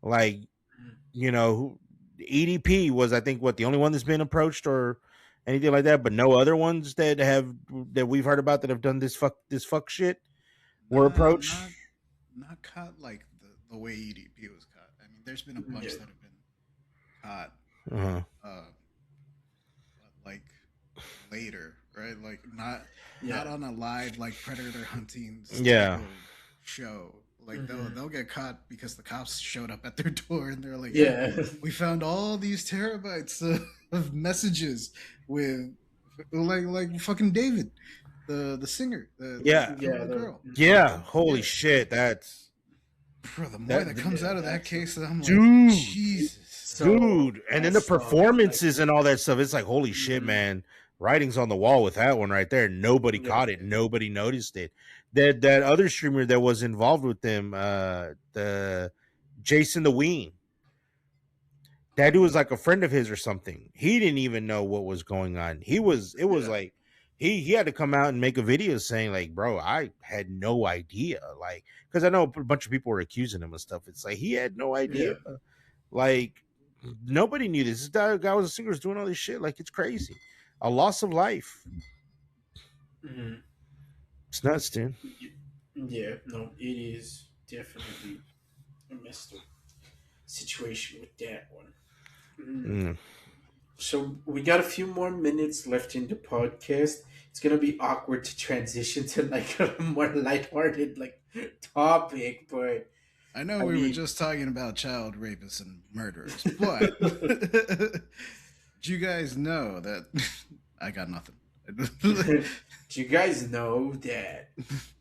Like, EDP was, I think, what, the only one that's been approached or anything like that, but no other ones that we've heard about that have done this fuck shit were Not approached. not caught like the way EDP was caught. I mean, there's been a Yeah. bunch that have been caught, Uh-huh. uh, but like later, right? Like not Yeah. on a live like predator hunting Yeah. type of show. Like Mhm. they'll get caught because the cops showed up at their door and they're like, "Hey, Yeah. we found all these terabytes of messages with like fucking David, the singer, Yeah. that killed Yeah. the girl." Yeah. Holy Yeah, shit. bro. The more That that comes out of that That's case, I'm like, dude. Jesus. so And then the messed up. Like, performances and all that stuff, it's like, holy shit, mhm. man. Writing's on the wall with that one right there. Nobody Yeah. caught it. Nobody noticed it. That other streamer that was involved with them, the Jason the Ween, that dude was like a friend of his or something. He didn't even know what was going on. It was Yeah. like he had to come out and make a video saying like, bro, I had no idea. Like, because I know a bunch of people were accusing him of stuff. It's like he had no idea. Yeah. Like, nobody knew this. This guy was a singer, was doing all this shit. Like, it's crazy. A loss of life. Mhm. It's nuts, dude. Yeah. No, it is definitely a messed up situation with that one. Mhm. Mm. So we got a few more minutes left in the podcast. It's gonna be awkward to transition to like a more lighthearted like topic, but I know I we were mean, just talking about child rapists and murderers, but do you guys know that I got nothing? do you guys know that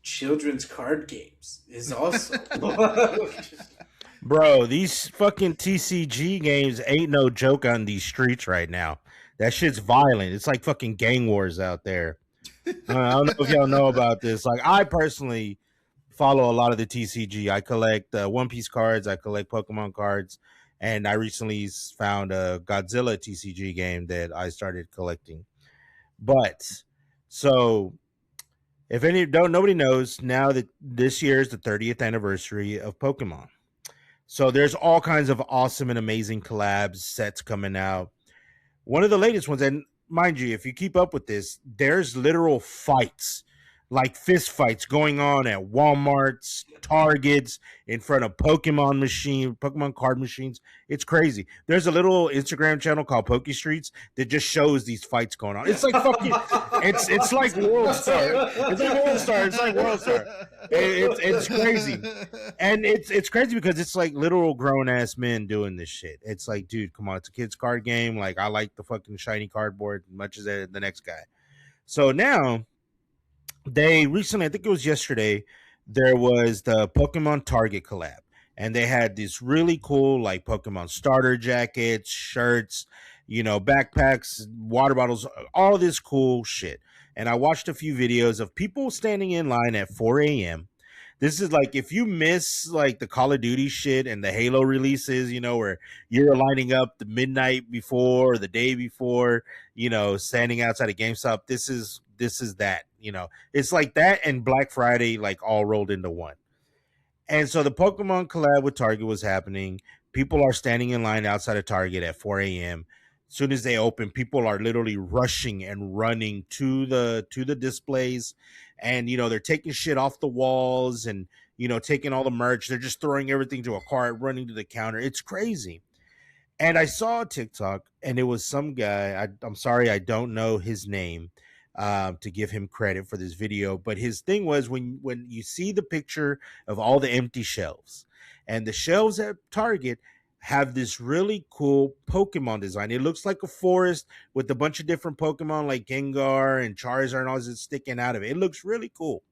children's card games is also Bro, these fucking TCG games ain't no joke on these streets right now. That shit's violent. It's like fucking gang wars out there. I don't know if y'all know about this. Like, I personally follow a lot of the TCG. I collect One Piece cards. I collect Pokemon cards, and I recently found a Godzilla TCG game that I started collecting. But so If any don't nobody knows now that this year is the 30th anniversary of Pokemon. So there's all kinds of awesome and amazing collabs sets coming out. One of the latest ones, and mind you, if you keep up with this, there's literal fights, like fist fights going on at Walmart's, Targets, in front of Pokemon card machines. It's crazy. There's a little Instagram channel called Poke Streets that just shows these fights going on. It's like fucking, it's like World Star. It's like World Star. It's like World Star. It's crazy, and it's crazy because it's like literal grown ass men doing this shit. It's like, dude, come on, it's a kids card game. Like I like the fucking shiny cardboard as much as the next guy. So now they recently, I think it was yesterday, there was the Pokemon Target collab, and they had these really cool like Pokemon starter jackets, shirts, backpacks, water bottles, all this cool shit. And I watched a few videos of people standing in line at 4 a.m. This is like if you miss like the Call of Duty shit and the Halo releases, where you're lining up the midnight before or the day before, standing outside of GameStop. This is that. It's like that and Black Friday like all rolled into one. And so the Pokemon collab with Target was happening. People are standing in line outside of Target at 4 a.m. As soon as they open, people are literally rushing and running to the displays, and they're taking shit off the walls and taking all the merch. They're just throwing everything to a cart, running to the counter. It's crazy. And I saw a TikTok, and it was some guy. I'm sorry, I don't know his name, to give him credit for this video. But his thing was when you see the picture of all the empty shelves, and the shelves at Target have this really cool Pokemon design. It looks like a forest with a bunch of different Pokemon like Gengar and Charizard and all this sticking out of it. It looks really cool.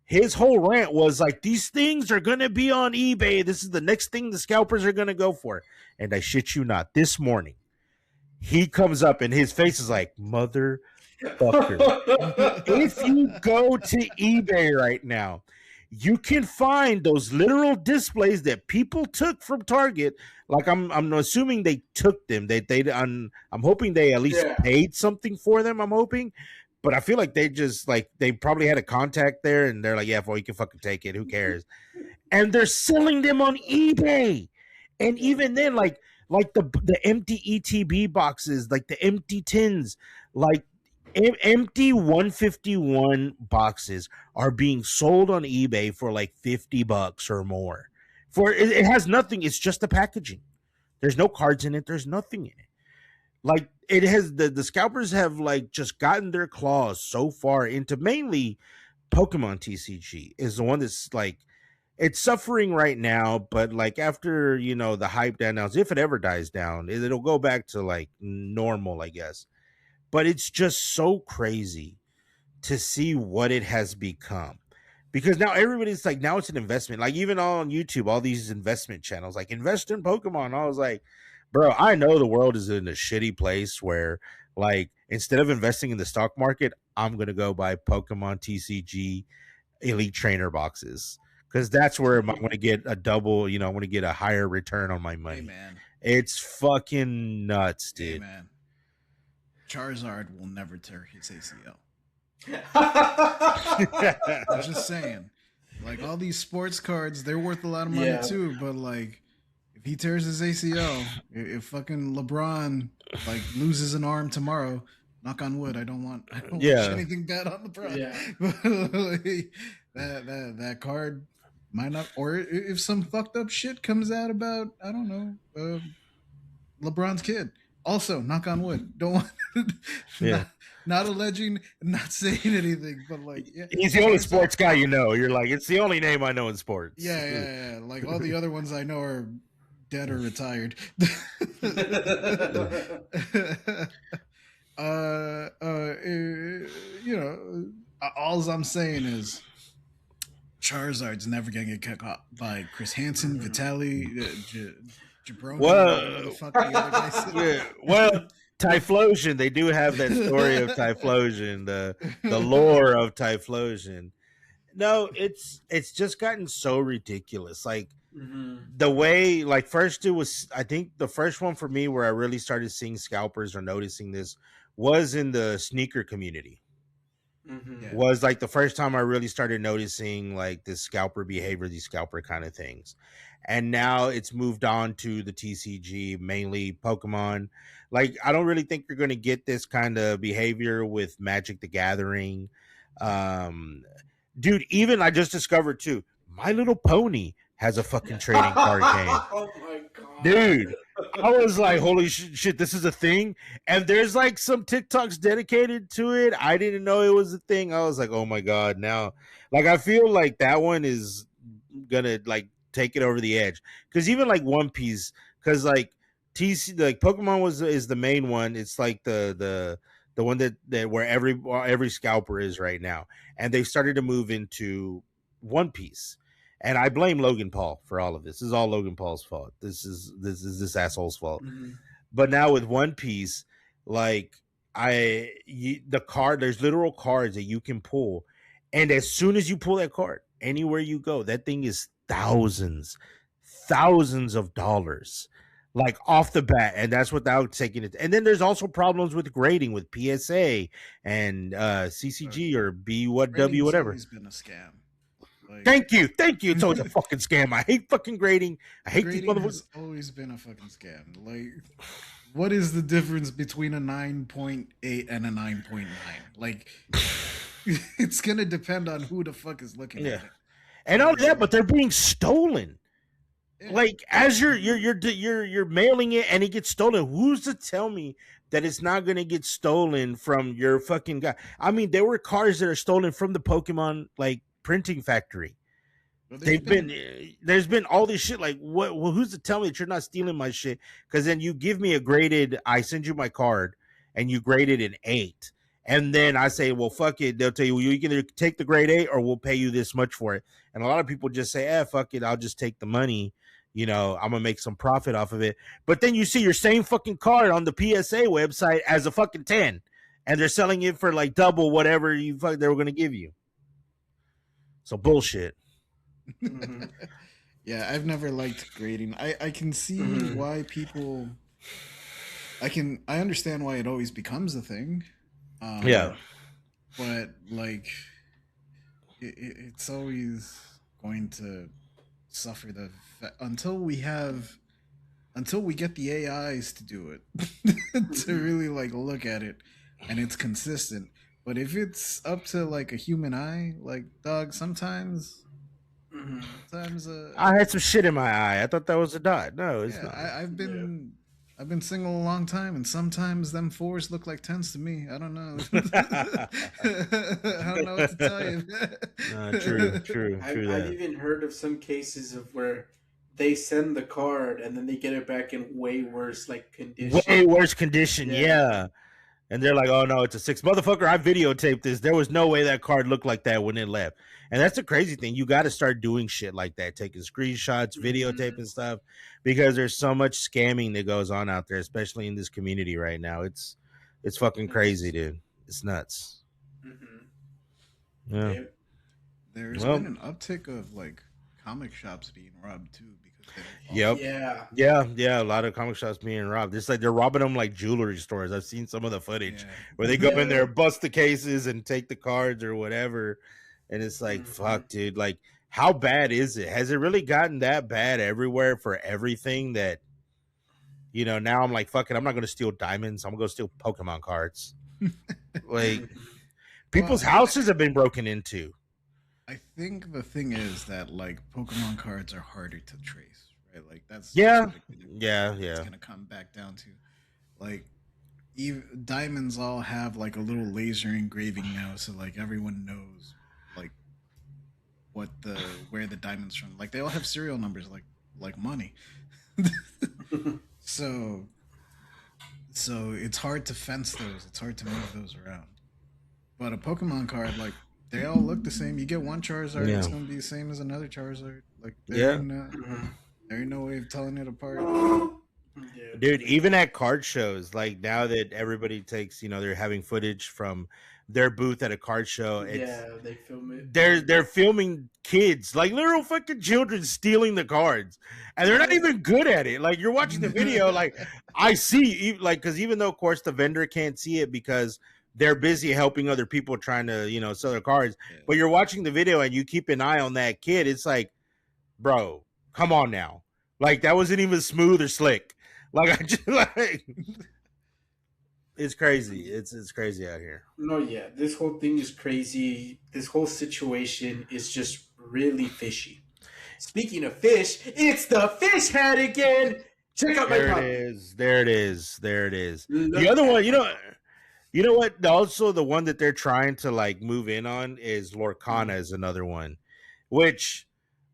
His whole rant was like, these things are going to be on eBay. This is the next thing the scalpers are going to go for. And I shit you not, this morning, he comes up and his face is like, motherfucker. If you go to eBay right now, you can find those literal displays that people took from Target. Like I'm assuming they took them. I'm hoping they at least paid something for them. I'm hoping, but I feel like they probably had a contact there, and they're like, yeah, well, you can fucking take it. Who cares? And they're selling them on eBay, and even then, like the empty ETB boxes, like the empty tins, like empty 151 boxes are being sold on eBay for like $50 or more. For it has nothing, it's just the packaging. There's no cards in it, there's nothing in it. Like it has the scalpers have like just gotten their claws so far into mainly Pokemon TCG is the one that's like it's suffering right now, but like after the hype down now, if it ever dies down, it'll go back to like normal, I guess. But it's just so crazy to see what it has become, because now everybody's like, now it's an investment. Like even on YouTube, all these investment channels like invest in Pokemon. I was like, bro, I know the world is in a shitty place where like instead of investing in the stock market, I'm gonna go buy Pokemon TCG Elite Trainer boxes, because that's where I'm going to get a double. I'm going to get a higher return on my money. Hey, man. It's fucking nuts, dude. Hey, man. Charizard will never tear his ACL. I'm just saying. Like all these sports cards, they're worth a lot of money too. But like, if he tears his ACL, if fucking LeBron like loses an arm tomorrow, knock on wood, I don't wish anything bad on LeBron. That card might not, or if some fucked up shit comes out about, I don't know, LeBron's kid. Also, knock on wood. Don't want not alleging, not saying anything, but like he's the only sports guy you know. You're like, it's the only name I know in sports. Yeah. Like all the other ones I know are dead or retired. All I'm saying is Charizard's never gonna get kicked off by Chris Hansen, Vitaly, Jabroni. Well, Typhlosion, they do have that story of Typhlosion, the lore of Typhlosion. No, it's just gotten so ridiculous. Like the way, like first it was, I think the first one for me where I really started seeing scalpers or noticing this was in the sneaker community. Mm-hmm. Yeah. was like the first time I really started noticing like this scalper behavior, these scalper kind of things. And now it's moved on to the TCG, mainly Pokemon. Like, I don't really think you're going to get this kind of behavior with Magic the Gathering. Um, Dude, even I just discovered too, My Little Pony has a fucking trading card game. Oh my god. Dude, I was like, holy shit, this is a thing. And there's like some TikToks dedicated to it. I didn't know it was a thing. I was like, oh my god, now, like, I feel like that one is gonna like take it over the edge. Because even like One Piece, because like TC, like Pokemon was is the main one. It's like the one that where every scalper is right now, and they started to move into One Piece. And I blame Logan Paul for all of this. This is all Logan Paul's fault. This asshole's fault. Mm-hmm. But now with One Piece, like the card, there's literal cards that you can pull, and as soon as you pull that card, anywhere you go, that thing is thousands of dollars, like off the bat, and that's without taking it. And then there's also problems with grading with PSA and CCG or B what W Grading's whatever. always been a scam. Like, Thank you. It's always a fucking scam. I hate fucking grading. I hate these grading motherfuckers. has always been a fucking scam. Like, what is the difference between a 9.8 and a 9.9? Like, it's gonna depend on who the fuck is looking Yeah. at it. And all that, but they're being stolen. Yeah. Like, as you're mailing it and it gets stolen, who's to tell me that it's not going to get stolen from your fucking guy? I mean, there were cards that are stolen from the Pokemon like printing factory. Well, There's been all this shit. Like, what? Well, who's to tell me that you're not stealing my shit? Because then you give me a graded. I send you my card, and you grade it an 8, and then I say, well, fuck it. They'll tell you, well, you can either take the grade 8 or we'll pay you this much for it. And a lot of people just say, fuck it, I'll just take the money. You know, I'm gonna make some profit off of it. But then you see your same fucking card on the PSA website as a fucking 10, and they're selling it for like double whatever they were gonna give you. So bullshit. Mm-hmm. Yeah, I've never liked grading. I can see why people. I understand why it always becomes a thing. Yeah. But like, it's always going to suffer until we get the AIs to do it to really like look at it and it's consistent. But if it's up to like a human eye, like dog, sometimes I had some shit in my eye. I thought that was a dot. No, it's not. I've been single a long time, and sometimes them 4s look like 10s to me. I don't know. I don't know what to tell you. True. I've even heard of some cases of where they send the card and then they get it back in way worse like condition. Way worse condition, yeah. And they're like, oh no, it's a 6. Motherfucker, I videotaped this. There was no way that card looked like that when it left. And that's the crazy thing. You got to start doing shit like that, taking screenshots, videotaping stuff, because there's so much scamming that goes on out there, especially in this community right now. It's fucking crazy, dude. It's nuts. Yeah. There's been an uptick of like comic shops being robbed too. Yep. Yeah. A lot of comic shops being robbed. It's like they're robbing them like jewelry stores. I've seen some of the footage where they go in there, bust the cases, and take the cards or whatever. And it's like, fuck, dude. Like, how bad is it? Has it really gotten that bad everywhere for everything that, you know, now I'm like, fuck it, I'm not going to steal diamonds. I'm going to go steal Pokemon cards. Like, people's houses have been broken into. I think the thing is that like Pokemon cards are harder to trace, right? Like that's yeah. It's gonna come back down to like diamonds all have like a little laser engraving now, so like everyone knows like where the diamonds from. Like they all have serial numbers, like money. so it's hard to fence those. It's hard to move those around. But a Pokemon card, like. They all look the same. You get one Charizard, it's gonna be the same as another Charizard. Like, there ain't no way of telling it apart. Dude, even at card shows, like now that everybody takes, you know, they're having footage from their booth at a card show. They film it. They're filming kids, like literal fucking children, stealing the cards, and they're not even good at it. Like you're watching the video, like I see, like because even though of course the vendor can't see it because they're busy helping other people trying to, sell their cards. Yeah. But you're watching the video and you keep an eye on that kid. It's like, bro, come on now. Like that wasn't even smooth or slick. Like I just like it's crazy. It's crazy out here. No, yeah, this whole thing is crazy. This whole situation is just really fishy. Speaking of fish, it's the fish head again. Check out my There it puppy. is. There it is. There it is. Look The other at one, my puppy. you know what? Also, the one that they're trying to like move in on is Lorcana is another one, which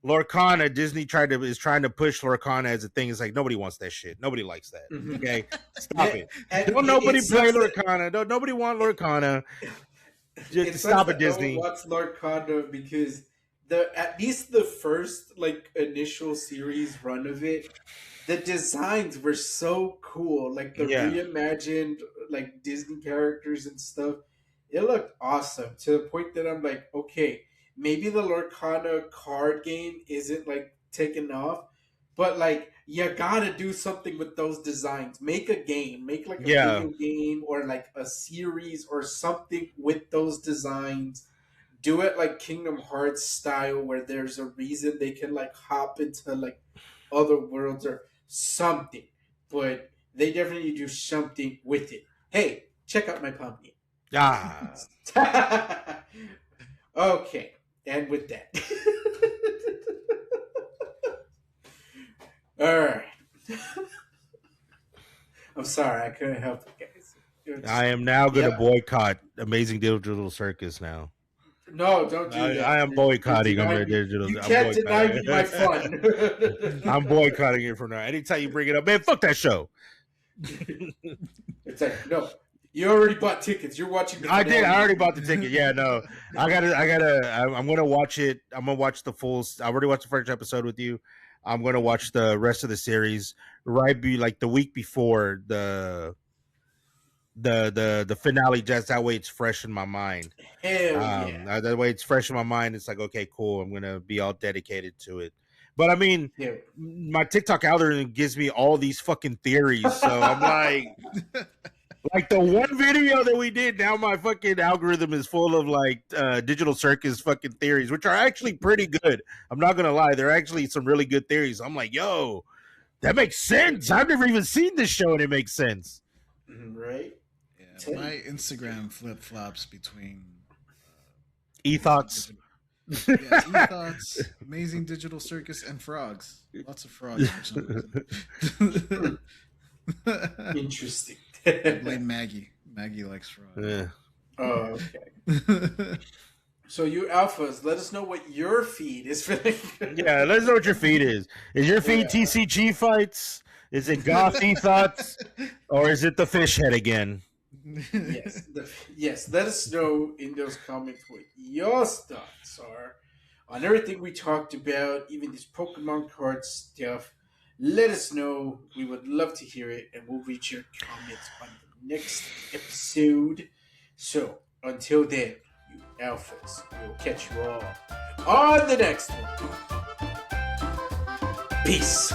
Lorcana Disney is trying to push Lorcana as a thing. It's like nobody wants that shit. Nobody likes that. Mhm. Okay, stop it. And Don't nobody it play sucks that- Lorcana. Don't nobody want Lorcana. It Just sucks stop that it, Disney. No one wants Lord Condo because at least the first like initial series run of it, the designs were so cool. Like the Yeah. reimagined like Disney characters and stuff. It looked awesome to the point that I'm like, okay, maybe the Lorcana card game isn't like taking off, but like you gotta do something with those designs. Make a game, make like a Yeah. video game or like a series or something with those designs. Do it like Kingdom Hearts style, where there's a reason they can like hop into like other worlds or something. But they definitely do something with it. Hey, check out my pumpkin. Ah. Okay, and with that. All right. I'm sorry, I couldn't help it, guys. It was- I am now going to Yeah. boycott Amazing Digital Circus now. No, don't do that. I am boycotting You them. You can't deny me my fun. I'm boycotting it from now. Anytime you bring it up, man, fuck that show. It's like, no, you already bought tickets. You're watching the I did. I finale. already bought the ticket. Yeah, no, I'm gonna watch it. I'm gonna watch the full. I already watched the first episode with you. I'm gonna watch the rest of the series like the week before the finale. Just that way it's fresh in my mind. Hell yeah. That way it's fresh in my mind. It's like, okay, cool. I'm gonna be all dedicated to it. But I mean, Yeah. my TikTok algorithm gives me all these fucking theories. So I'm like the one video that we did. Now my fucking algorithm is full of like Digital Circus fucking theories, which are actually pretty good. I'm not gonna lie, they're actually some really good theories. I'm like, yo, that makes sense. I've never even seen this show, and it makes sense. Right? Yeah, my Instagram flip flops between E-thoughts. yes, E-thoughts, Amazing Digital Circus, and frogs. Lots of frogs for some reason. Interesting. I blame Maggie. Maggie likes frogs. Yeah. Oh, okay. So you alphas, let us know what your feed is feeling. Yeah, let us know what your feed is. Is your feed TCG fights? Is it goth E-thoughts? Or is it the fish head again? Yes, yes. Let us know in those comments what your thoughts are on everything we talked about, even this Pokemon card stuff. Let us know. We would love to hear it, and we'll read your comments on the next episode. So until then, you alphas, we will catch you all on the next one. Peace.